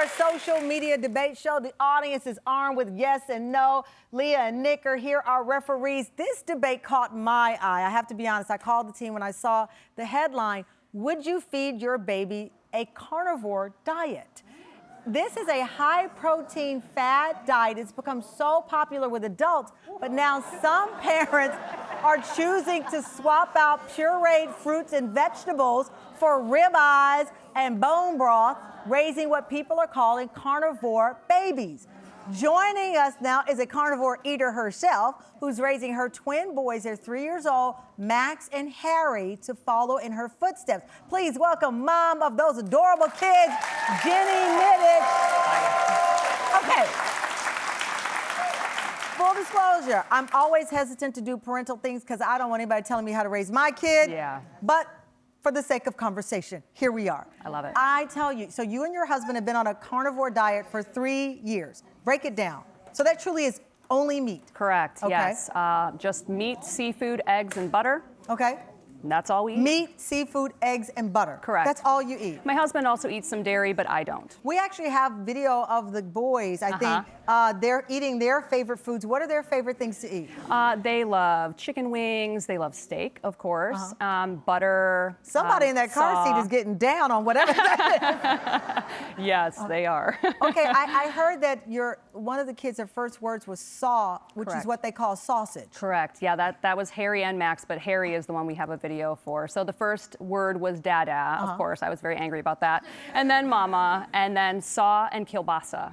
our social media debate show. The audience is armed with yes and no. Leah and Nick are here, our referees. This debate caught my eye. I have to be honest. I called the team when I saw the headline, "Would you feed your baby a carnivore diet?" This is a high-protein fat diet. It's become so popular with adults, but now some parents are choosing to swap out pureed fruits and vegetables for ribeyes and bone broth, raising what people are calling carnivore babies. Joining us now is a carnivore eater herself, who's raising her twin boys. They're 3 years old, Max and Harry, to follow in her footsteps. Please welcome mom of those adorable kids, Jenny Mittich. Okay. Full disclosure, I'm always hesitant to do parental things because I don't want anybody telling me how to raise my kid. Yeah. But for the sake of conversation, here we are. I love it. I tell you, so you and your husband have been on a carnivore diet for 3 years. Break it down. So that truly is only meat. Correct, Okay. yes. Just meat, seafood, eggs, and butter. Okay. And that's all we eat. Meat, seafood, eggs, and butter. Correct. That's all you eat. My husband also eats some dairy, but I don't. We actually have video of the boys, I think. They're eating their favorite foods. What are their favorite things to eat? They love chicken wings. They love steak, of course. Butter. Somebody in that car seat is getting down on whatever that is. Yes, they are. Okay, I heard that one of the kids, their first words was saw, which Correct. is what they call sausage. Correct. Yeah, that was Harry and Max, but Harry is the one we have a video for. So the first word was dada, of course. I was very angry about that. And then mama, and then saw and kielbasa.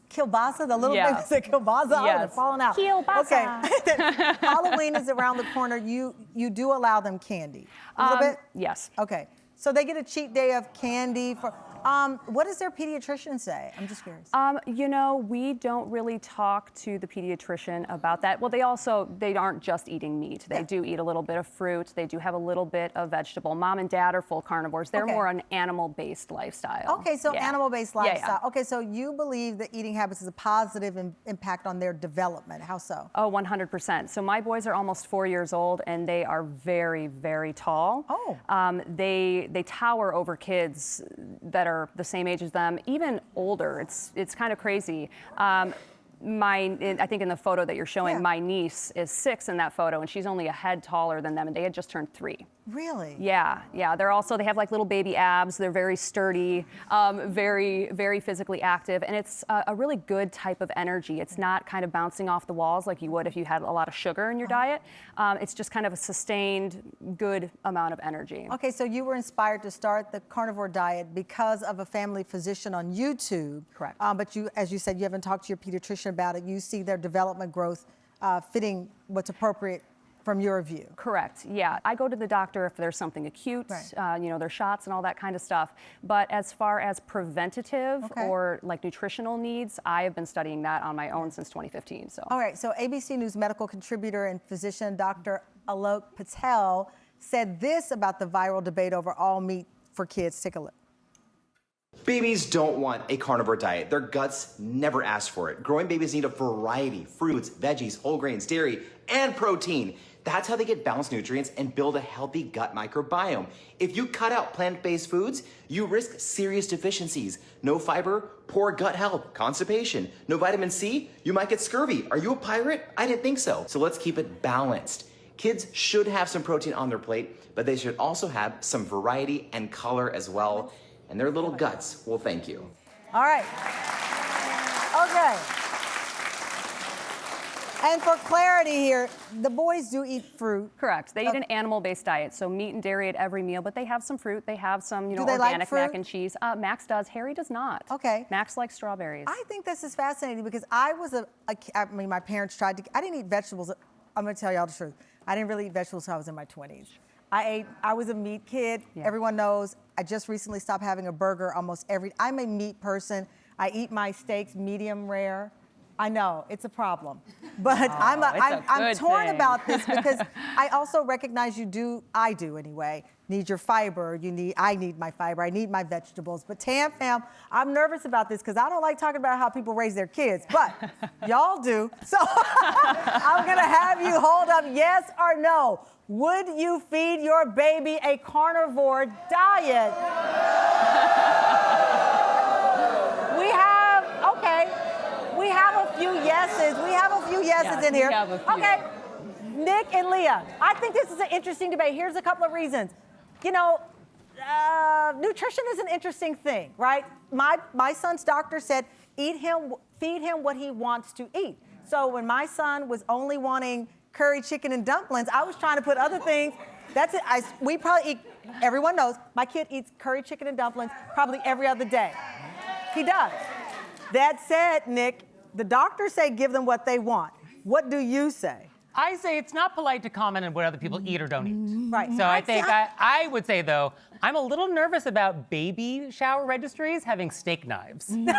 Kielbasa, the little Yeah. baby said kielbasa. I would have Yes. fallen out. Kielbasa. Okay. Halloween is around the corner. You do allow them candy. A little bit? Yes. Okay. So they get a cheat day of candy for. What does their pediatrician say? I'm just curious. You know, we don't really talk to the pediatrician about that. Well, they aren't just eating meat. They do eat a little bit of fruit. They do have a little bit of vegetable. Mom and dad are full carnivores. They're more an animal-based lifestyle. Okay, so animal-based lifestyle. Yeah. Okay, so you believe that eating habits is a positive impact on their development. How so? Oh, 100%. So my boys are almost 4 years old, and they are very, very tall. Oh. They tower over kids that are the same age as them, even older. It's kind of crazy. I think in the photo that you're showing, my niece is 6 in that photo, and she's only a head taller than them, and they had just turned 3. Really? Yeah. They have like little baby abs. They're very sturdy, very, very physically active, and it's a really good type of energy. It's not kind of bouncing off the walls like you would if you had a lot of sugar in your diet. It's just kind of a sustained, good amount of energy. Okay, so you were inspired to start the carnivore diet because of a family physician on YouTube. Correct. But you, as you said, you haven't talked to your pediatrician about it. You see their development growth fitting what's appropriate from your view. Correct, yeah. I go to the doctor if there's something acute, their shots and all that kind of stuff. But as far as preventative or like nutritional needs, I have been studying that on my own since 2015. So. All right, so ABC News medical contributor and physician Dr. Alok Patel said this about the viral debate over all meat for kids. Take a look. Babies don't want a carnivore diet. Their guts never ask for it. Growing babies need a variety: fruits, veggies, whole grains, dairy, and protein. That's how they get balanced nutrients and build a healthy gut microbiome. If you cut out plant-based foods, you risk serious deficiencies. No fiber, poor gut health, constipation. No vitamin C, you might get scurvy. Are you a pirate? I didn't think so. So let's keep it balanced. Kids should have some protein on their plate, but they should also have some variety and color as well. And their little guts will thank you. All right. Okay. And for clarity here, the boys do eat fruit. Correct. They eat an animal-based diet, so meat and dairy at every meal, but they have some fruit. They have some, Do they organic like fruit? mac and cheese. Max does. Harry does not. Okay. Max likes strawberries. I think this is fascinating because I mean, my parents tried to, I didn't eat vegetables. I'm going to tell y'all the truth. I didn't really eat vegetables until I was in my 20s. I was a meat kid. Yeah. Everyone knows. I just recently stopped having a burger I'm a meat person. I eat my steaks medium rare. I know, it's a problem. But I'm torn about this because I also recognize I do anyway, need your fiber, I need my fiber, I need my vegetables. But Tam Fam, I'm nervous about this because I don't like talking about how people raise their kids, but y'all do. So I'm gonna have you hold up yes or no. Would you feed your baby a carnivore diet? We We have a few yeses. We have a few yeses in here. we have a few. Okay, Nick and Leah, I think this is an interesting debate. Here's a couple of reasons. You know, nutrition is an interesting thing, right? My son's doctor said, feed him what he wants to eat. So when my son was only wanting curry chicken and dumplings, I was trying to put other things. That's it. We probably eat, everyone knows, my kid eats curry chicken and dumplings probably every other day. He does. That said, Nick, the doctors say give them what they want. What do you say? I say it's not polite to comment on what other people eat or don't eat. Right. So I think I would say, though, I'm a little nervous about baby shower registries having steak knives. I don't know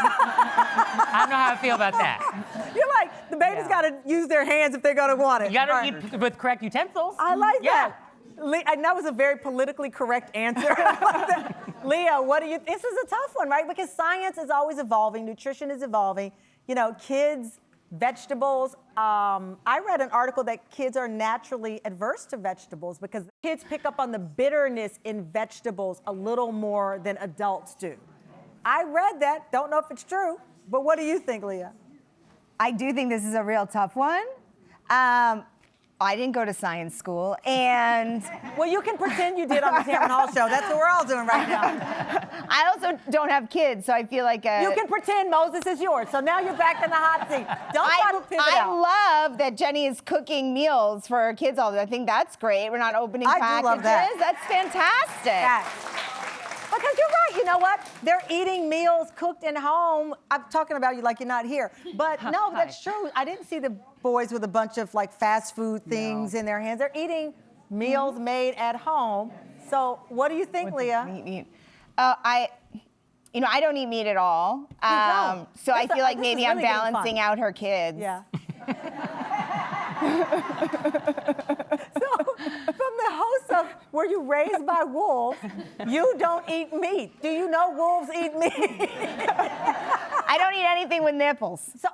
how I feel about that. You're like, the baby's got to use their hands if they're going to want it. You got to eat with correct utensils. I like Yeah. that. And that was a very politically correct answer. Leah, what do you? This is a tough one, right? Because science is always evolving, nutrition is evolving. You know, kids, vegetables. I read an article that kids are naturally adverse to vegetables because kids pick up on the bitterness in vegetables a little more than adults do. I read that. Don't know if it's true, but what do you think, Leah? I do think this is a real tough one. I didn't go to science school, and Well, you can pretend you did on the Tamron Hall show. That's what we're all doing right now. I also don't have kids, so I feel like You can pretend Moses is yours. So now you're back in the hot seat. Don't try to pivot out. I love that Jenny is cooking meals for her kids all the time. I think that's great. We're not opening I do packages. love that. That's fantastic. Because you're right, you know what? They're eating meals cooked in home. I'm talking about you like you're not here. But no, that's true. I didn't see the boys with a bunch of like fast food things in their hands. They're eating meals made at home. So what do you think, Leah? Meat. I don't eat meat at all. don't? So I This- feel like this is maybe I'm really getting fun. balancing out her kids. Yeah. So, from the host of Were You Raised by Wolves, you don't eat meat. Do you know wolves eat meat? I don't eat anything with nipples. So,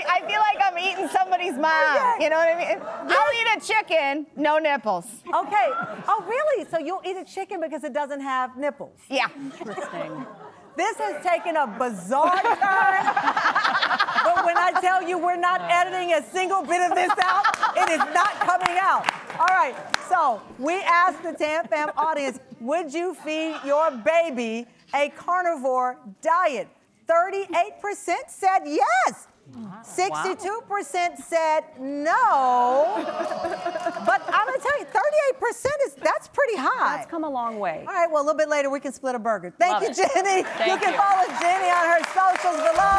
I feel like I'm eating somebody's mom. Okay. You know what I mean? I'll eat a chicken, no nipples. okay. Oh, really? So you'll eat a chicken because it doesn't have nipples? Yeah. Interesting. This has taken a bizarre turn. But when I tell you we're not editing a single bit of this out, it is not coming out. All right, so we asked the Tam Fam audience, would you feed your baby a carnivore diet? 38% said yes. 62% said no. But I'm gonna tell you, 38% that's pretty high. That's come a long way. All right, well, a little bit later, we can split a burger. Thank Love you, it. Jenny. Thank you can you. follow Jenny on her socials below.